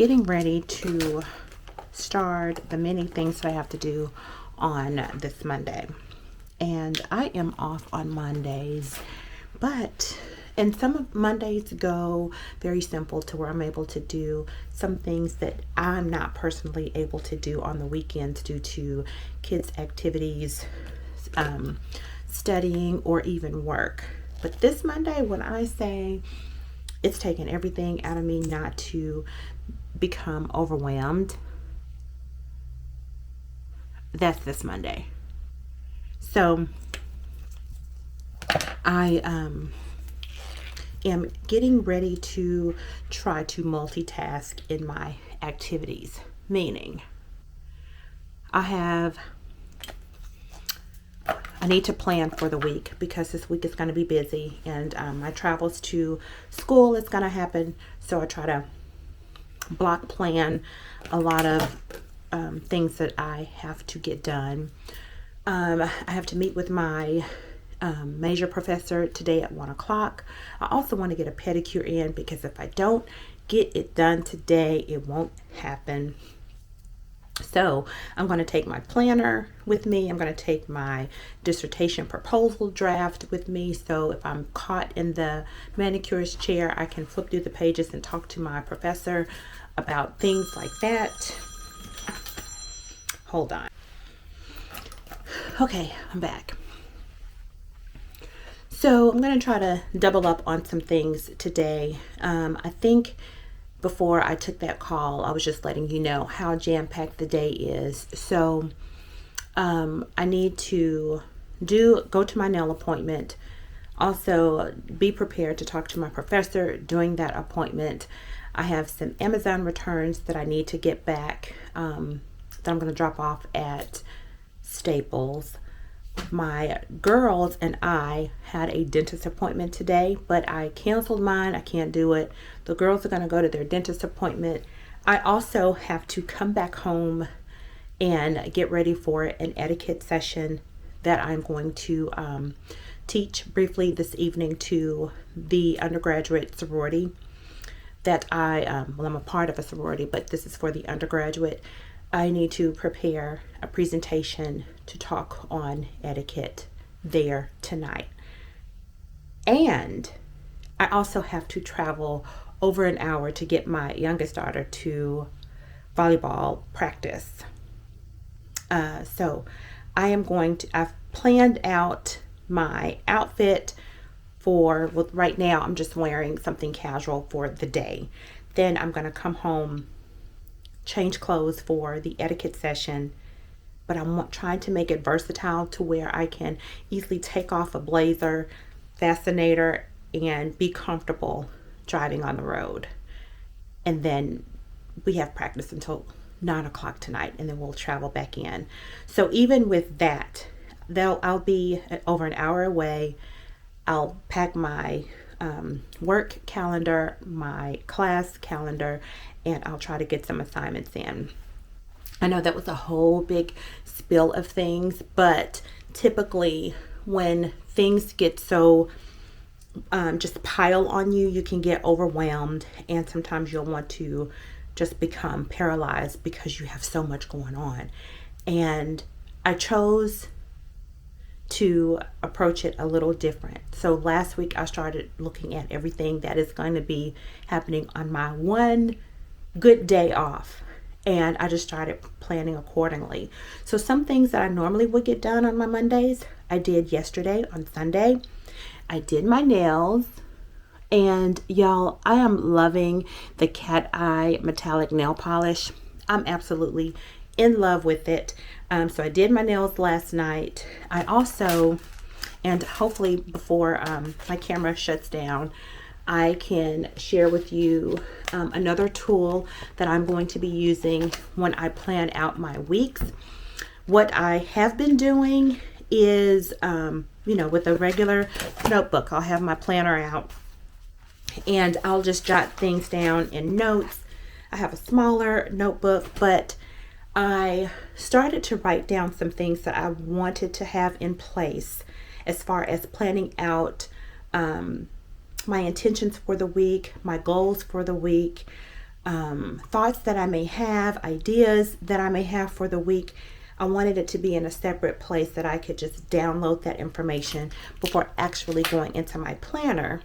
getting ready to start the many things that I have to do on this Monday. And I am off on Mondays, and some of Mondays go very simple to where I'm able to do some things that I'm not personally able to do on the weekends due to kids' activities, studying, or even work. But this Monday, when I say it's taken everything out of me not to become overwhelmed, that's this Monday. So I am getting ready to try to multitask in my activities, meaning I need to plan for the week because this week is going to be busy, and my travels to school is going to happen. So I try to block plan a lot of things that I have to get done. I have to meet with my major professor today at 1 o'clock. I also want to get a pedicure in because if I don't get it done today, it won't happen. So I'm going to take my planner with me. I'm going to take my dissertation proposal draft with me. So if I'm caught in the manicurist chair, I can flip through the pages and talk to my professor about things like that. Hold on. Okay, I'm back. So I'm going to try to double up on some things today. I think before I took that call, I was just letting you know how jam-packed the day is. So I need to go to my nail appointment. Also, be prepared to talk to my professor during that appointment. I have some Amazon returns that I need to get back that I'm going to drop off at Staples. My girls and I had a dentist appointment today, but I canceled mine. I can't do it. The girls are going to go to their dentist appointment. I also have to come back home and get ready for an etiquette session that I'm going to teach briefly this evening to the undergraduate sorority that I'm a part of a sorority, but this is for the undergraduate. I need to prepare a presentation to talk on etiquette there tonight. And I also have to travel over an hour to get my youngest daughter to volleyball practice. So I've planned out my outfit right now I'm just wearing something casual for the day. Then I'm going to come home, change clothes for the etiquette session, but I'm trying to make it versatile to where I can easily take off a blazer, fascinator, and be comfortable driving on the road. And then we have practice until 9 o'clock tonight, and then we'll travel back in. So even with that, I'll be over an hour away. I'll pack my work calendar, my class calendar, and I'll try to get some assignments in. I know that was a whole big spill of things, but typically when things get so just pile on you, you can get overwhelmed, and sometimes you'll want to just become paralyzed because you have so much going on. And I chose to approach it a little different. So last week I started looking at everything that is going to be happening on my one good day off, and I just started planning accordingly. So some things that I normally would get done on my Mondays, I did yesterday on Sunday. I did my nails, and y'all, I am loving the cat eye metallic nail polish. I'm absolutely in love with it. So I did my nails last night. I also, and hopefully before my camera shuts down, I can share with you another tool that I'm going to be using when I plan out my weeks. What I have been doing is, with a regular notebook, I'll have my planner out and I'll just jot things down in notes. I have a smaller notebook, but I started to write down some things that I wanted to have in place as far as planning out my intentions for the week, my goals for the week, thoughts that I may have, ideas that I may have for the week. I wanted it to be in a separate place that I could just download that information before actually going into my planner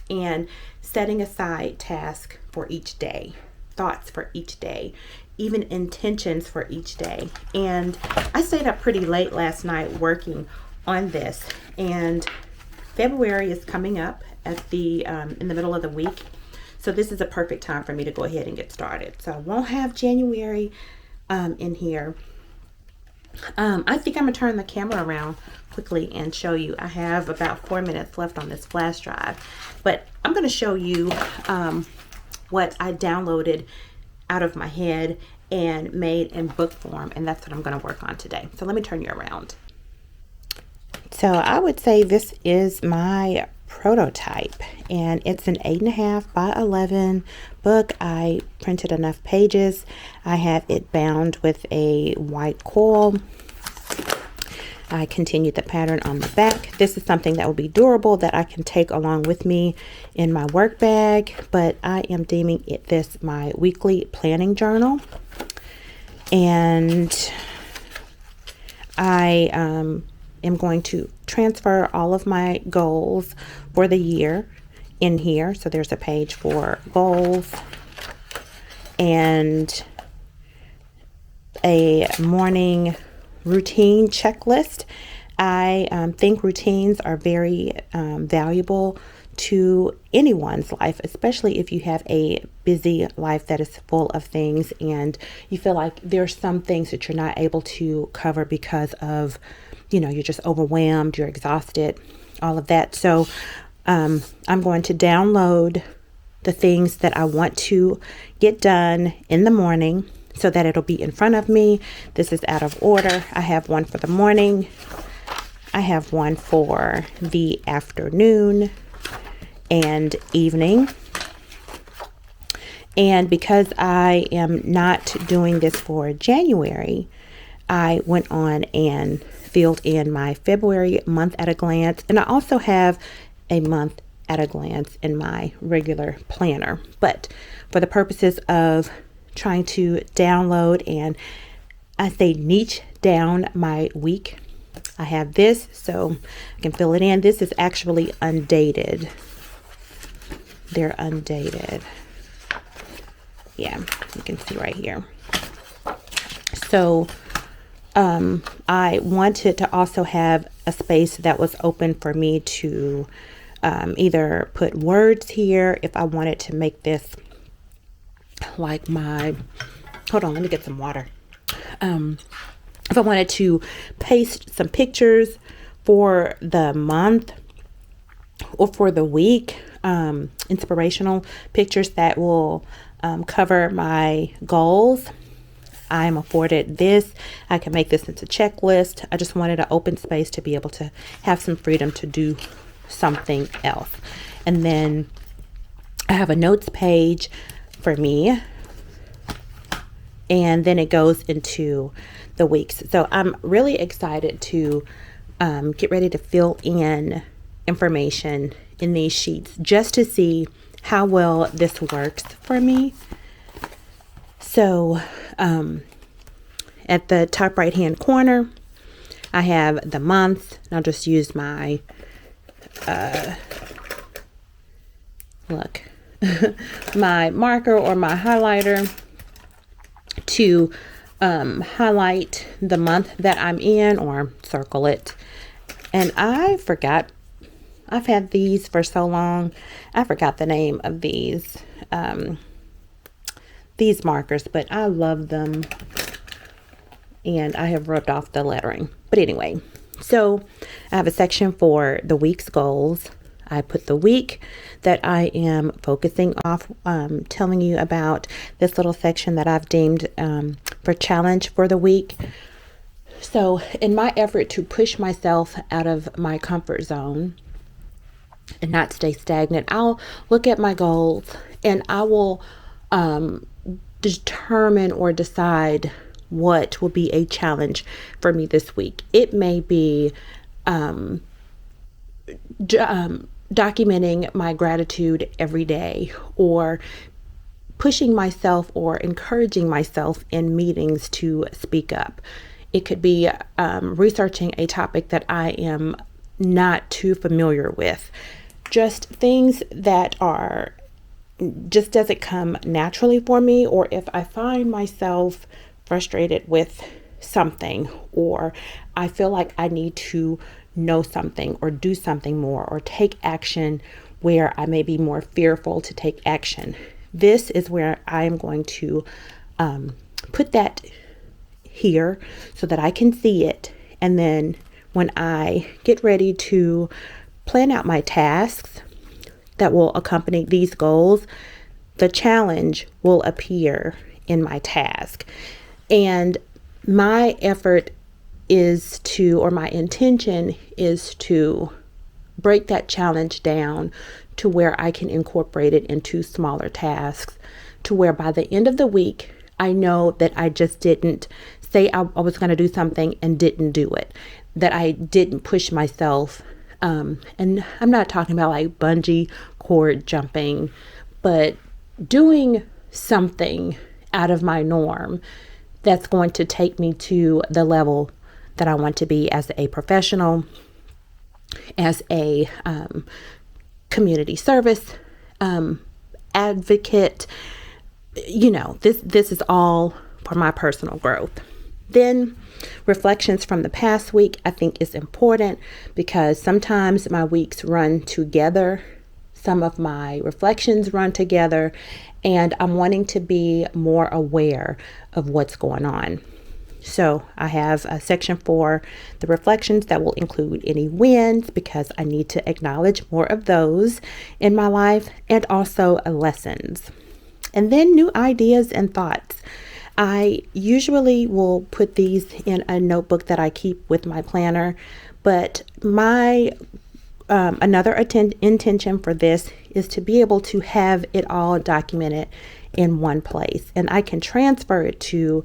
and setting aside tasks for each day, thoughts for each day, even intentions for each day. And I stayed up pretty late last night working on this, and February is coming up at the in the middle of the week. So this is a perfect time for me to go ahead and get started. So I won't have January in here. I think I'm gonna turn the camera around quickly and show you. I have about 4 minutes left on this flash drive, but I'm gonna show you what I downloaded out of my head and made in book form, and that's what I'm gonna work on today. So let me turn you around. So I would say this is my prototype, and it's an 8.5 by 11 book. I printed enough pages. I have it bound with a white coil. I continued the pattern on the back. This is something that will be durable that I can take along with me in my work bag, but I am deeming this my weekly planning journal. And I am going to transfer all of my goals for the year in here. So there's a page for goals and a morning routine checklist. I think routines are very valuable to anyone's life, especially if you have a busy life that is full of things and you feel like there's some things that you're not able to cover because of, you're just overwhelmed, you're exhausted, all of that. So I'm going to download the things that I want to get done in the morning so that it'll be in front of me. This is out of order. I have one for the morning. I have one for the afternoon and evening. And because I am not doing this for January, I went on and filled in my February month at a glance. And I also have a month at a glance in my regular planner. But for the purposes of trying to download and I say niche down my week, I have this so I can fill it in. This is actually undated. They're undated. Yeah, you can see right here. So I wanted to also have a space that was open for me to either put words here if I wanted to make this like my, hold on, let me get some water. If I wanted to paste some pictures for the month or for the week, inspirational pictures that will cover my goals, I'm afforded this. I can make this into a checklist. I just wanted an open space to be able to have some freedom to do something else. And then I have a notes page for me, and then it goes into the weeks. So I'm really excited to get ready to fill in information in these sheets just to see how well this works for me. So at the top right hand corner, I have the month, and I'll just use my my marker or my highlighter to highlight the month that I'm in or circle it. And I forgot, I've had these for so long, I forgot the name of these markers, but I love them and I have rubbed off the lettering. But anyway, so I have a section for the week's goals. I put the week that I am focusing off, telling you about this little section that I've deemed for challenge for the week. So in my effort to push myself out of my comfort zone and not stay stagnant, I'll look at my goals and I will determine or decide what will be a challenge for me this week. It may be documenting my gratitude every day, or pushing myself or encouraging myself in meetings to speak up. It could be researching a topic that I am not too familiar with. Just things that are just doesn't come naturally for me, or if I find myself frustrated with something, or I feel like I need to know something or do something more or take action where I may be more fearful to take action. This is where I am going to put that here so that I can see it. And then when I get ready to plan out my tasks that will accompany these goals, the challenge will appear in my task. And my effort is to, or my intention is to break that challenge down to where I can incorporate it into smaller tasks, to where by the end of the week, I know that I just didn't say I was going to do something and didn't do it, that I didn't push myself. And I'm not talking about like bungee cord jumping, but doing something out of my norm that's going to take me to the level that I want to be as a professional, as a community service advocate. You know, this is all for my personal growth. Then reflections from the past week, I think, is important because sometimes my weeks run together. Some of my reflections run together, and I'm wanting to be more aware of what's going on. So I have a section for the reflections that will include any wins, because I need to acknowledge more of those in my life, and also lessons. And then new ideas and thoughts. I usually will put these in a notebook that I keep with my planner, but my another intention for this is to be able to have it all documented in one place, and I can transfer it to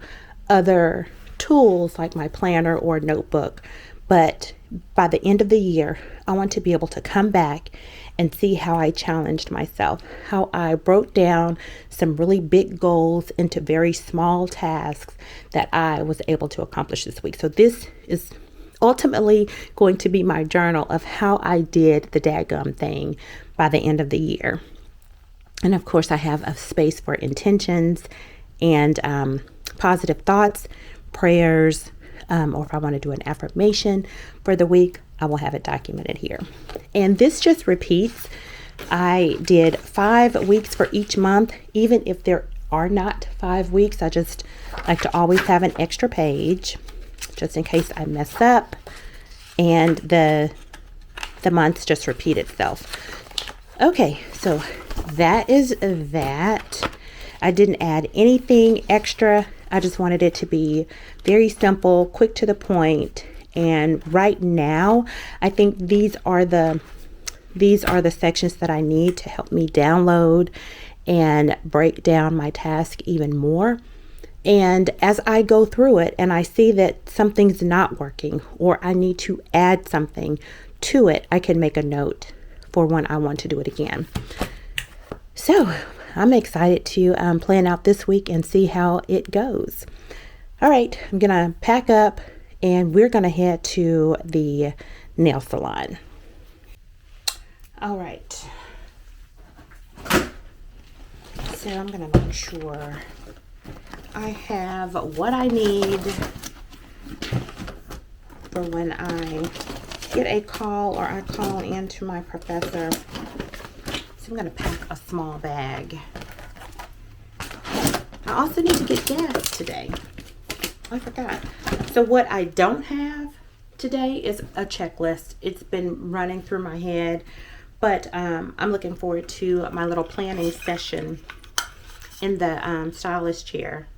other tools like my planner or notebook. But by the end of the year, I want to be able to come back and see how I challenged myself, how I broke down some really big goals into very small tasks that I was able to accomplish this week. So this is ultimately going to be my journal of how I did the dadgum thing by the end of the year. And of course, I have a space for intentions and positive thoughts, prayers, or if I want to do an affirmation for the week, I will have it documented here. And this just repeats. I did 5 weeks for each month. Even if there are not 5 weeks, I just like to always have an extra page just in case I mess up and the months just repeat itself. Okay, so that is that. I didn't add anything extra. I just wanted it to be very simple, quick to the point. And right now, I think these are the sections that I need to help me download and break down my task even more. And as I go through it and I see that something's not working or I need to add something to it, I can make a note for when I want to do it again. So I'm excited to plan out this week and see how it goes. All right, I'm going to pack up and we're going to head to the nail salon. All right. So I'm going to make sure I have what I need for when I get a call or I call in to my professor. So I'm going to pack a small bag. I also need to get gas today. I forgot. So what I don't have today is a checklist. It's been running through my head, but I'm looking forward to my little planning session in the stylist chair,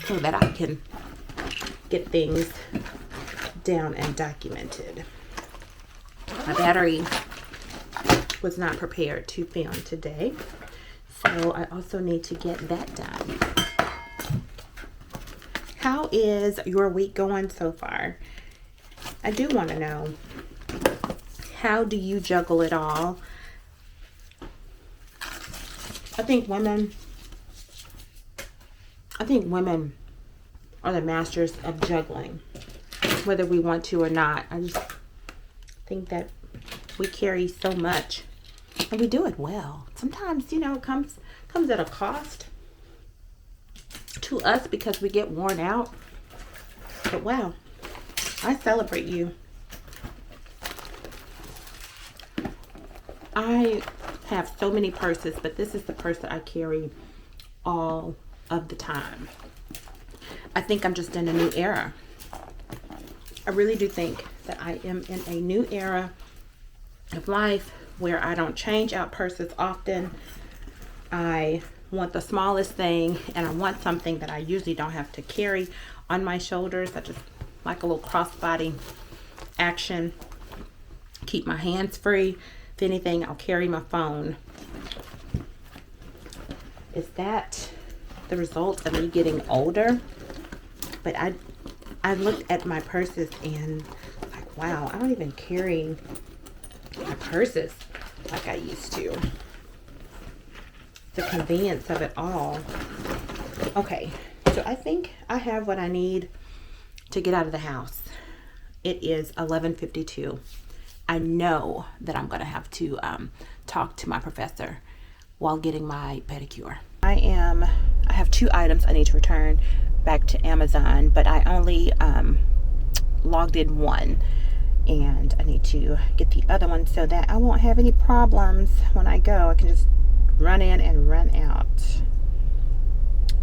so that I can get things down and documented. My battery was not prepared to film today, so I also need to get that done. How is your week going so far? I do want to know, how do you juggle it all? I think women are the masters of juggling, whether we want to or not. I just think that we carry so much, and we do it well. Sometimes, you know, it comes at a cost to us because we get worn out. But wow, I celebrate you. I have so many purses, but this is the purse that I carry all of the time. I think I'm just in a new era. I really do think that I am in a new era of life where I don't change out purses often. I want the smallest thing, and I want something that I usually don't have to carry on my shoulders. I just like a little crossbody action. Keep my hands free. If anything, I'll carry my phone. Is that the result of me getting older? But I looked at my purses and like, wow, I don't even carry my purses like I used to. The convenience of it all. Okay, so I think I have what I need to get out of the house. It is 11:52. I know that I'm gonna have to talk to my professor while getting my pedicure. I have 2 items I need to return back to Amazon, but I only logged in one, and I need to get the other one so that I won't have any problems when I go. I can just run in and run out.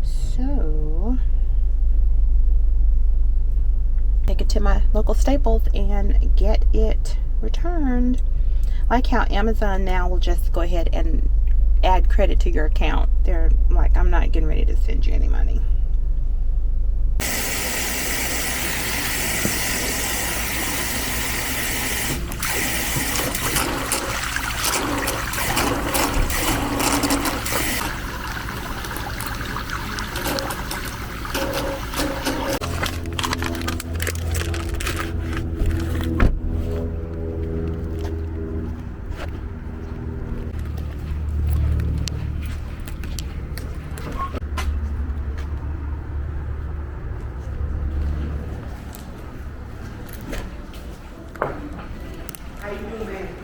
So take it to my local Staples and get it returned. Like how Amazon now will just go ahead and add credit to your account. They're like, I'm not getting ready to send you any money.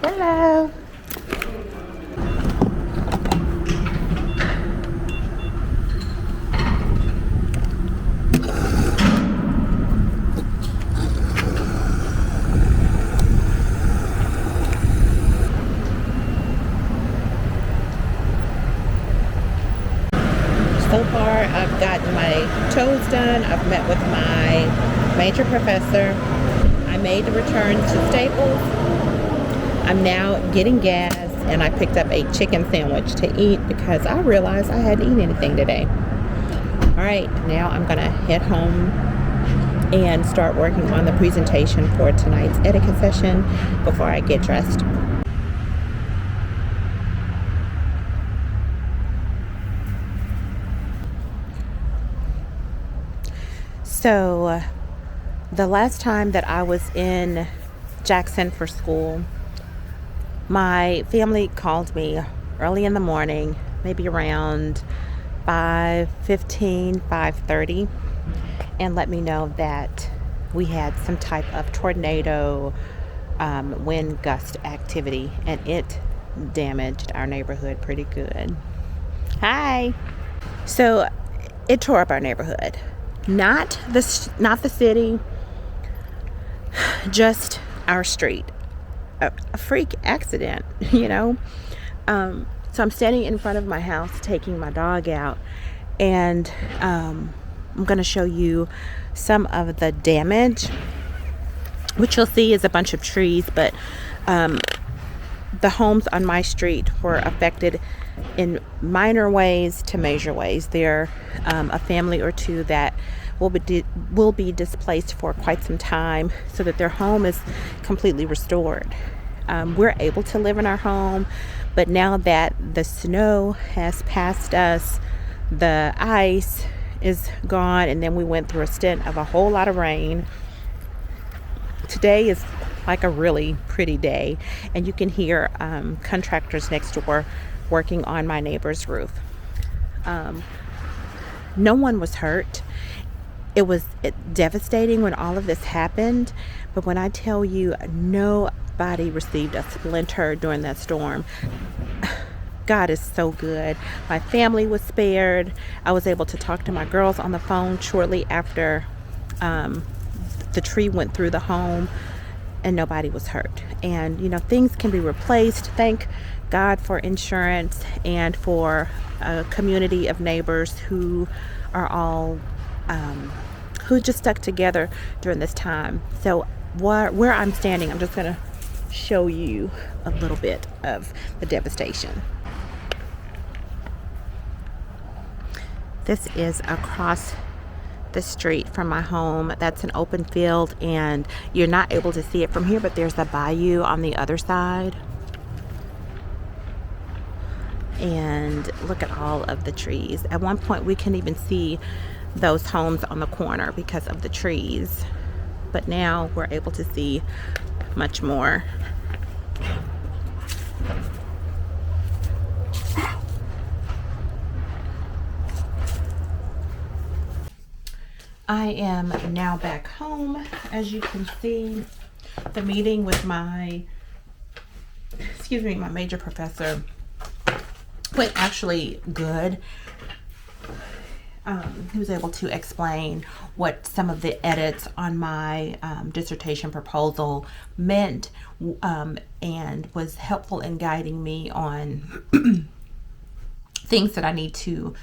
Hello. So far, I've gotten my toes done. I've met with my major professor. I made the return to Staples. I'm now getting gas, and I picked up a chicken sandwich to eat because I realized I hadn't eaten anything today. All right, now I'm gonna head home and start working on the presentation for tonight's etiquette session before I get dressed. So the last time that I was in Jackson for school, my family called me early in the morning, maybe around 5:15, 5:30, and let me know that we had some type of tornado wind gust activity, and it damaged our neighborhood pretty good. Hi. So it tore up our neighborhood. Not the city, just our street. A freak accident, you know. So I'm standing in front of my house taking my dog out, and I'm going to show you some of the damage. What you'll see is a bunch of trees, but the homes on my street were affected in minor ways to major ways. There are a family or two that will be displaced for quite some time, so that their home is completely restored. We're able to live in our home, but now that the snow has passed us, the ice is gone, and then we went through a stint of a whole lot of rain. Today is like a really pretty day, and you can hear contractors next door working on my neighbor's roof. No one was hurt. It was devastating when all of this happened, but when I tell you nobody received a splinter during that storm, God is so good. My family was spared. I was able to talk to my girls on the phone shortly after the tree went through the home, and nobody was hurt. And things can be replaced. Thank God for insurance and for a community of neighbors who are all who just stuck together during this time. So where I'm standing, I'm just going to show you a little bit of the devastation. This is across the street from my home. That's an open field, and you're not able to see it from here, but there's a bayou on the other side. And look at all of the trees. At one point we couldn't even see those homes on the corner because of the trees, but now we're able to see much more. I am now back home. As you can see, the meeting with my major professor went actually good. He was able to explain what some of the edits on my dissertation proposal meant, and was helpful in guiding me on things that I need to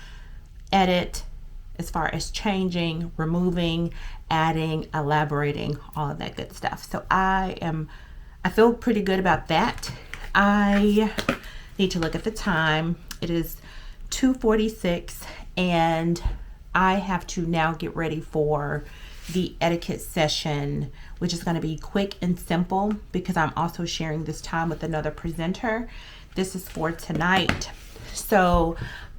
edit as far as changing, removing, adding, elaborating, all of that good stuff. So I feel pretty good about that. I need to look at the time. It is 2:46, and I have to now get ready for the etiquette session, which is going to be quick and simple because I'm also sharing this time with another presenter. This is for tonight. So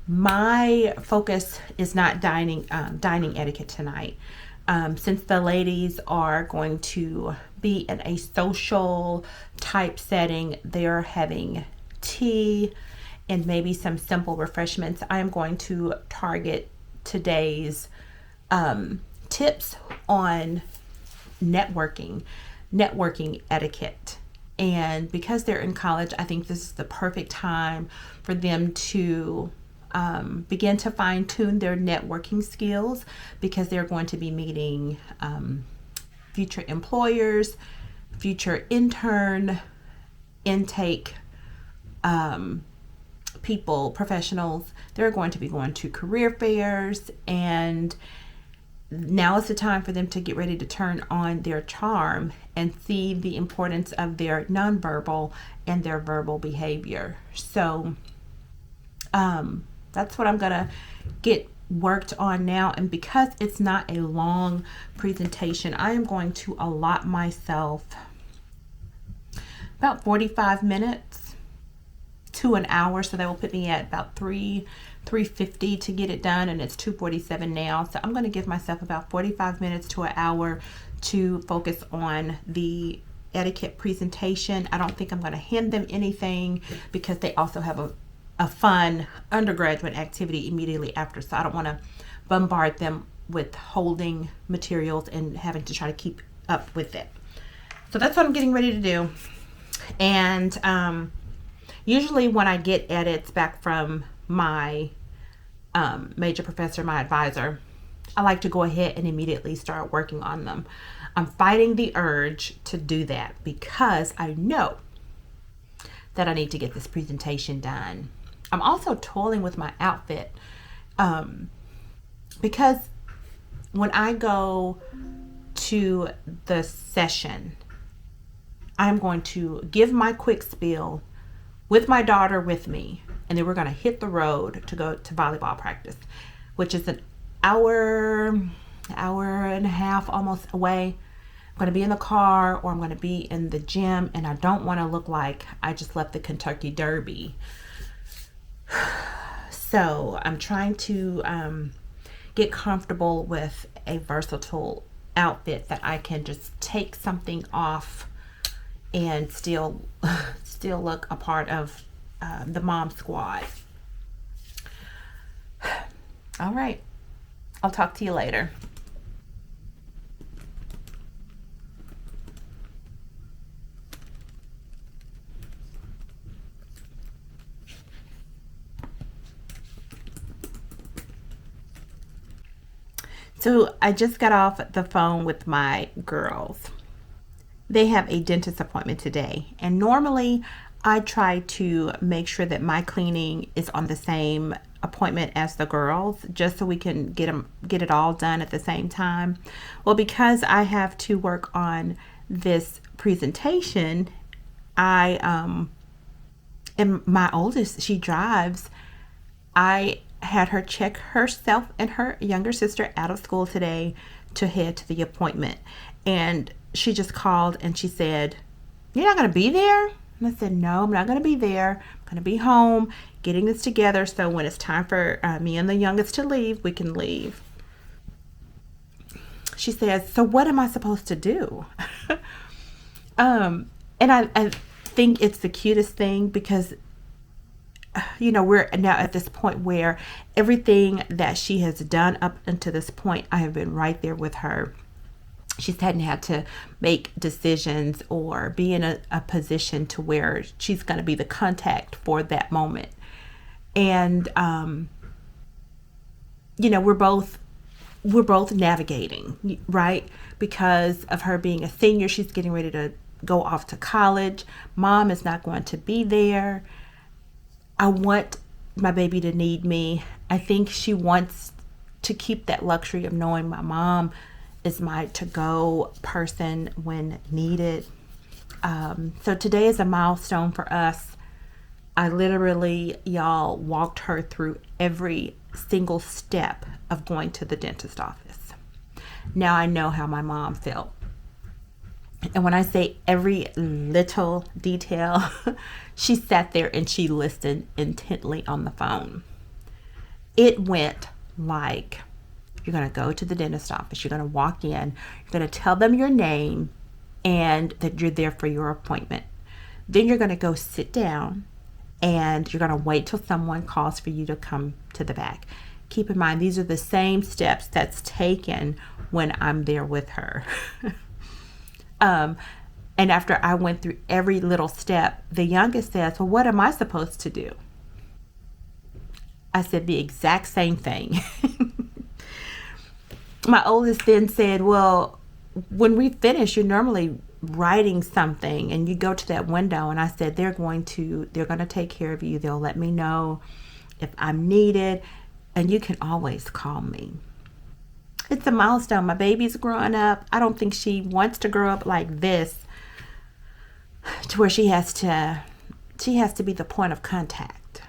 my focus is not dining etiquette tonight. Since the ladies are going to be in a social type setting, they're having tea and maybe some simple refreshments. I am going to target today's tips on networking etiquette. And because they're in college, I think this is the perfect time for them to begin to fine-tune their networking skills, because they're going to be meeting future employers, future intake people, professionals. They're going to be going to career fairs, and now is the time for them to get ready to turn on their charm and see the importance of their nonverbal and their verbal behavior. So that's what I'm gonna get worked on now. And because it's not a long presentation, I am going to allot myself about 45 minutes to an hour. So that will put me at about 3:50 to get it done, and it's 2:47 now. So I'm going to give myself about 45 minutes to an hour to focus on the etiquette presentation. I don't think I'm going to hand them anything because they also have a fun undergraduate activity immediately after. So I don't want to bombard them with holding materials and having to try to keep up with it. So that's what I'm getting ready to do. And usually when I get edits back from my major professor, my advisor, I like to go ahead and immediately start working on them. I'm fighting the urge to do that because I know that I need to get this presentation done. I'm also toiling with my outfit because when I go to the session, I'm going to give my quick spiel with my daughter with me, and then we're going to hit the road to go to volleyball practice, which is an hour and a half almost away. I'm going to be in the car, or I'm going to be in the gym, and I don't want to look like I just left the Kentucky Derby. So I'm trying to get comfortable with a versatile outfit that I can just take something off and still look a part of the mom squad. All right. I'll talk to you later. So I just got off the phone with my girls. They have a dentist appointment today, and normally I try to make sure that my cleaning is on the same appointment as the girls, just so we can get it all done at the same time. Well, because I have to work on this presentation, I and my oldest, she drives. I had her check herself and her younger sister out of school today to head to the appointment. And she just called and she said, "You're not going to be there?" And I said, "No, I'm not going to be there. I'm going to be home getting this together so when it's time for me and the youngest to leave, we can leave." She says, "So what am I supposed to do?" And I think it's the cutest thing because we're now at this point where everything that she has done up until this point, I have been right there with her. She hadn't had to make decisions or be in a position to where she's going to be the contact for that moment. And, we're both navigating, right? Because of her being a senior, she's getting ready to go off to college. Mom is not going to be there. I want my baby to need me. I think she wants to keep that luxury of knowing my mom is my to-go person when needed. So today is a milestone for us. I literally, y'all, walked her through every single step of going to the dentist office. Now I know how my mom felt. And when I say every little detail, she sat there and she listened intently on the phone. It went like, you're going to go to the dentist office. You're going to walk in. You're going to tell them your name and that you're there for your appointment. Then you're going to go sit down and you're going to wait till someone calls for you to come to the back. Keep in mind, these are the same steps that's taken when I'm there with her. And after I went through every little step, the youngest says, "Well, what am I supposed to do?" I said the exact same thing. My oldest then said, "Well, when we finish, you're normally writing something and you go to that window." And I said, they're going to take care of you. They'll let me know if I'm needed, and you can always call me. It's a milestone. My baby's growing up. I don't think she wants to grow up like this, to where she has to be the point of contact.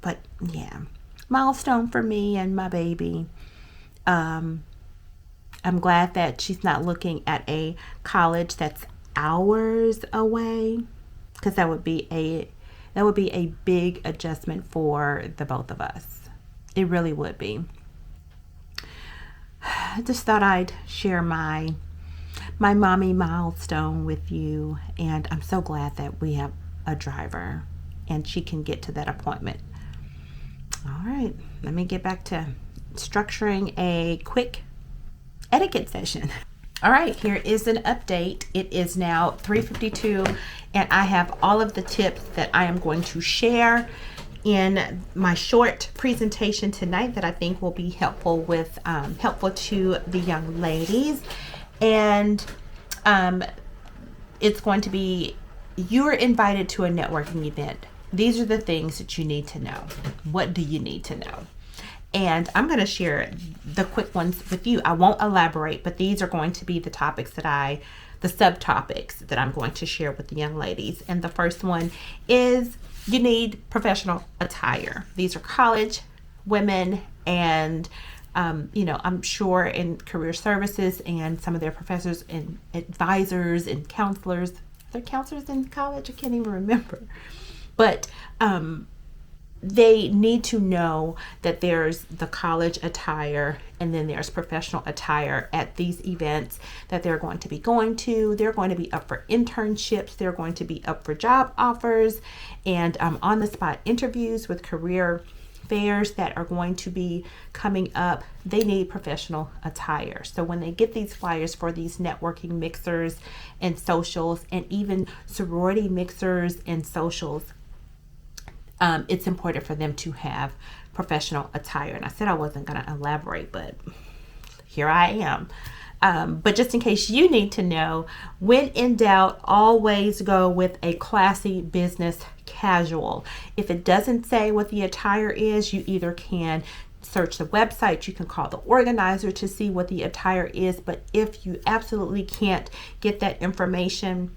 But yeah, milestone for me and my baby. I'm glad that she's not looking at a college that's hours away, because that would be a big adjustment for the both of us. It really would be. I just thought I'd share my mommy milestone with you, and I'm so glad that we have a driver and she can get to that appointment. All right, let me get back to structuring a quick etiquette session. All right, here is an update. It is now 3:52, and I have all of the tips that I am going to share in my short presentation tonight that I think will be helpful to the young ladies. And it's going to be, you're invited to a networking event. These are the things that you need to know. What do you need to know? And I'm going to share the quick ones with you. I won't elaborate, but these are going to be the topics the subtopics that I'm going to share with the young ladies. And the first one is, you need professional attire. These are college women, and I'm sure in career services and some of their professors and advisors and counselors. They're counselors in college? I can't even remember. But they need to know that there's the college attire and then there's professional attire at these events that they're going to be going to. They're going to be up for internships. They're going to be up for job offers and on the spot interviews with career fairs that are going to be coming up. They need professional attire. So when they get these flyers for these networking mixers and socials and even sorority mixers and socials, it's important for them to have professional attire. And I said I wasn't going to elaborate, but here I am. But just in case you need to know, when in doubt, always go with a classy business casual. If it doesn't say what the attire is, you either can search the website, you can call the organizer to see what the attire is. But if you absolutely can't get that information,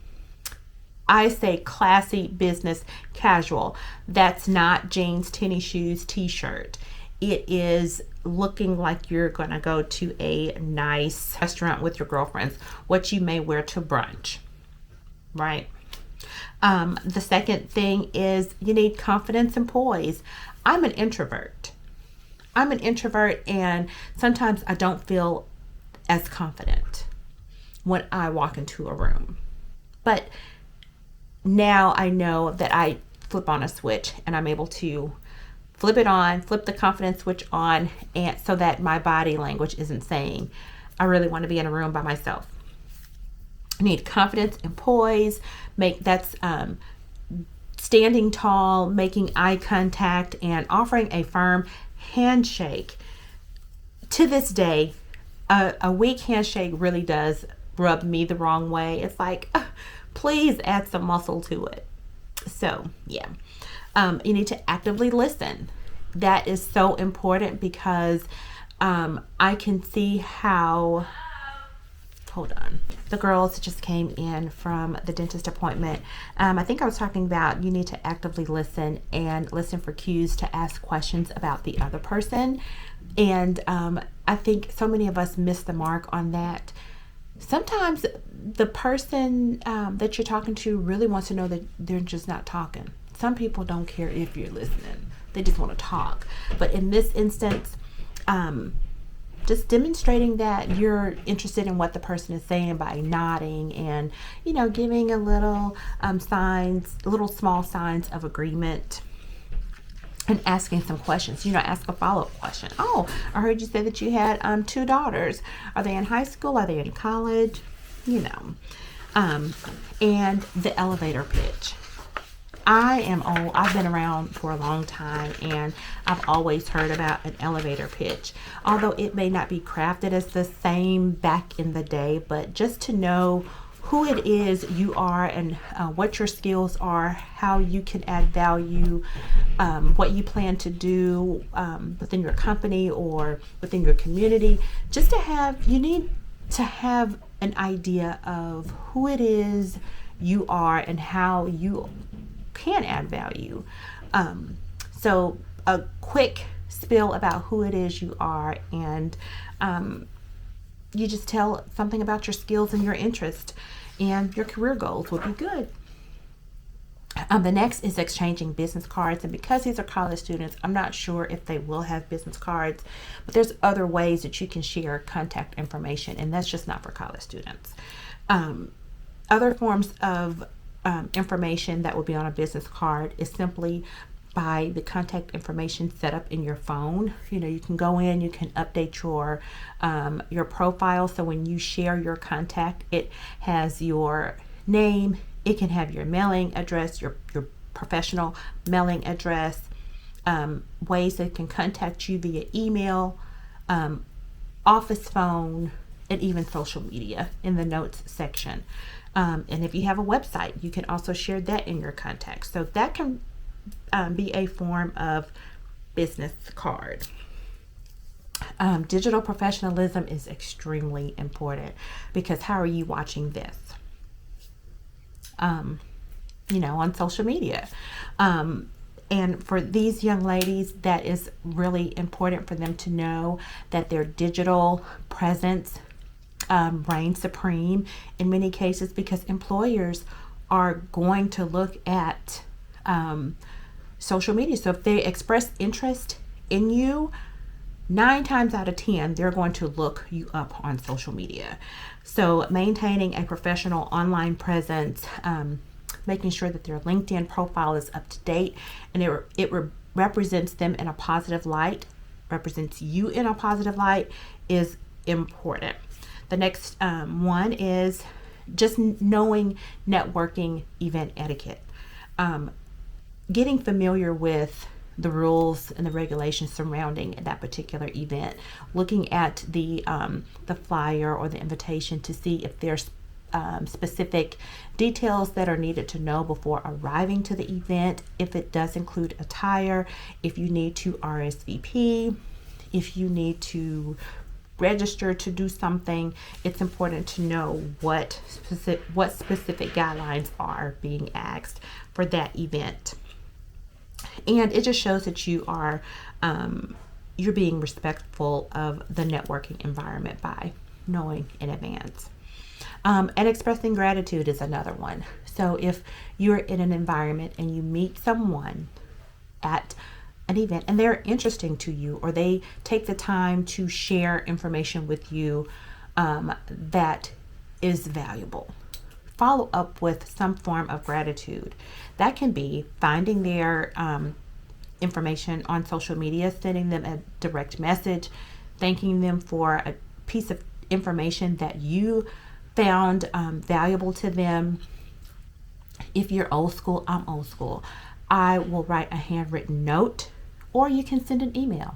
I say classy business casual. That's not jeans, tennis shoes, t-shirt. It is looking like you're going to go to a nice restaurant with your girlfriends, what you may wear to brunch, right? The second thing is you need confidence and poise. I'm an introvert. And sometimes I don't feel as confident when I walk into a room. But now I know that I flip on a switch and I'm able to flip it on, flip the confidence switch on, and so that my body language isn't saying, I really want to be in a room by myself. I need confidence and poise. That's standing tall, making eye contact, and offering a firm handshake. To this day, a weak handshake really does rub me the wrong way. It's like, please add some muscle to it. So, yeah. You need to actively listen. That is so important because I can see how... Hold on. The girls just came in from the dentist appointment. I think I was talking about you need to actively listen and listen for cues to ask questions about the other person. And I think so many of us miss the mark on that. Sometimes the person that you're talking to really wants to know that they're just not talking. Some people don't care if you're listening. They just want to talk. But in this instance, just demonstrating that you're interested in what the person is saying by nodding and, giving a little small signs of agreement and asking some questions. Ask a follow-up question. Oh, I heard you say that you had 2 daughters. Are they in high school? Are they in college? And the elevator pitch. I am old. I've been around for a long time, and I've always heard about an elevator pitch. Although it may not be crafted as the same back in the day, but just to know who it is you are and what your skills are, how you can add value, what you plan to do within your company or within your community. You need to have an idea of who it is you are and how you can add value. So a quick spill about who it is you are, and you just tell something about your skills and your interest and your career goals would be good. The next is exchanging business cards, and because these are college students, I'm not sure if they will have business cards, but there's other ways that you can share contact information, and that's just not for college students. Other forms of information that would be on a business card is simply by the contact information set up in your phone. You can go in, you can update your profile, so when you share your contact, it has your name, it can have your mailing address, your professional mailing address, ways they can contact you via email, office phone, and even social media in the notes section. And if you have a website, you can also share that in your contacts. So that can be a form of business card. Digital professionalism is extremely important because how are you watching this? On social media. And for these young ladies, that is really important for them to know that their digital presence reigns supreme in many cases, because employers are going to look at social media. So if they express interest in you, 9 times out of 10, they're going to look you up on social media. So maintaining a professional online presence, making sure that their LinkedIn profile is up to date and it represents them in a positive light, represents you in a positive light, is important. The next one is just knowing networking event etiquette. Getting familiar with the rules and the regulations surrounding that particular event, looking at the flyer or the invitation to see if there's specific details that are needed to know before arriving to the event, if it does include attire, if you need to RSVP, if you need to register to do something. It's important to know what specific guidelines are being asked for that event. And it just shows that you are you're being respectful of the networking environment by knowing in advance. And expressing gratitude is another one. So if you're in an environment and you meet someone at an event and they're interesting to you, or they take the time to share information with you that is valuable, follow up with some form of gratitude. That can be finding their information on social media, sending them a direct message, thanking them for a piece of information that you found valuable to them. If you're old school, I'm old school. I will write a handwritten note, or you can send an email.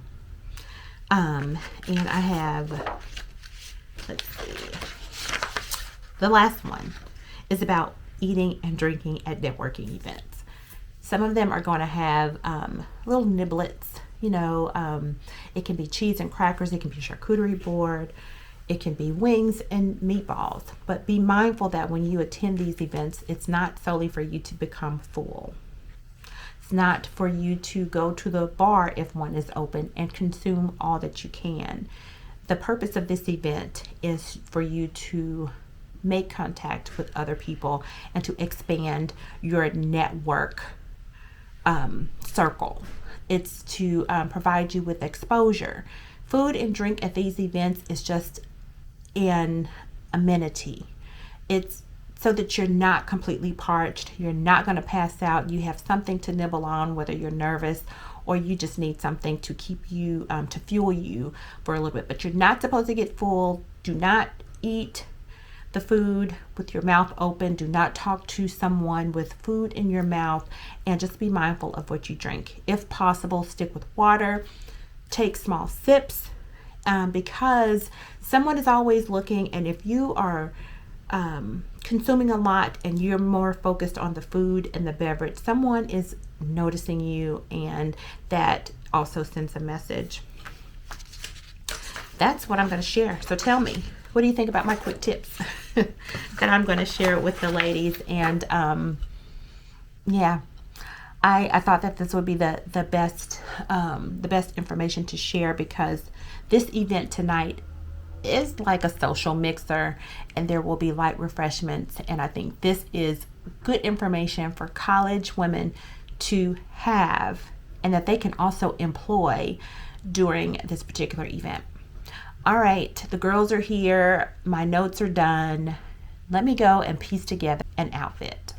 And I have, let's see, the last one is about eating and drinking at networking events. Some of them are going to have little niblets, it can be cheese and crackers, it can be a charcuterie board, it can be wings and meatballs. But be mindful that when you attend these events, it's not solely for you to become full. It's not for you to go to the bar if one is open and consume all that you can. The purpose of this event is for you to make contact with other people and to expand your network circle. It's to provide you with exposure. Food and drink at these events is just an amenity. It's so that you're not completely parched, you're not going to pass out, you have something to nibble on, whether you're nervous or you just need something to keep you, to fuel you for a little bit. But you're not supposed to get full. Do not eat the food with your mouth open. Do not talk to someone with food in your mouth, and just be mindful of what you drink. If possible, stick with water. Take small sips because someone is always looking, and if you are consuming a lot and you're more focused on the food and the beverage, someone is noticing you, and that also sends a message. That's what I'm going to share. So tell me, what do you think about my quick tips that I'm going to share with the ladies? And I thought that this would be the best information to share, because this event tonight is like a social mixer, and there will be light refreshments, and I think this is good information for college women to have, and that they can also employ during this particular event. All right, the girls are here, my notes are done. Let me go and piece together an outfit.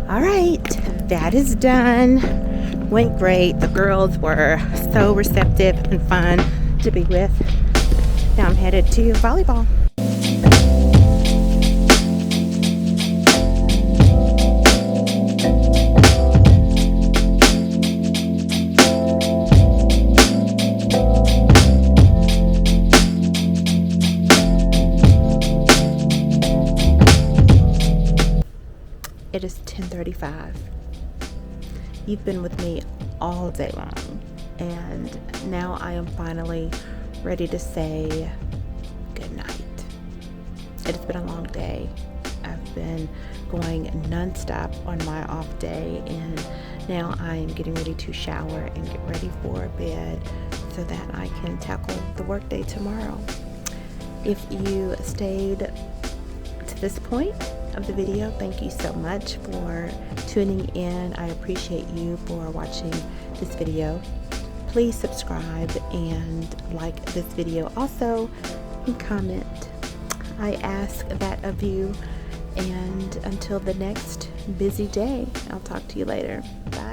All right, that is done. Went great. The girls were so receptive and fun to be with. Now I'm headed to volleyball. It is 10:35. You've been with me all day long, and now I am finally ready to say good night. It has been a long day. I've been going nonstop on my off day, and Now I am getting ready to shower and get ready for bed so that I can tackle the workday tomorrow. If you stayed to this point of the video, thank you so much for tuning in. I appreciate you for watching this video. Please subscribe and like this video also, and comment. I ask that of you, and until the next busy day, I'll talk to you later. Bye.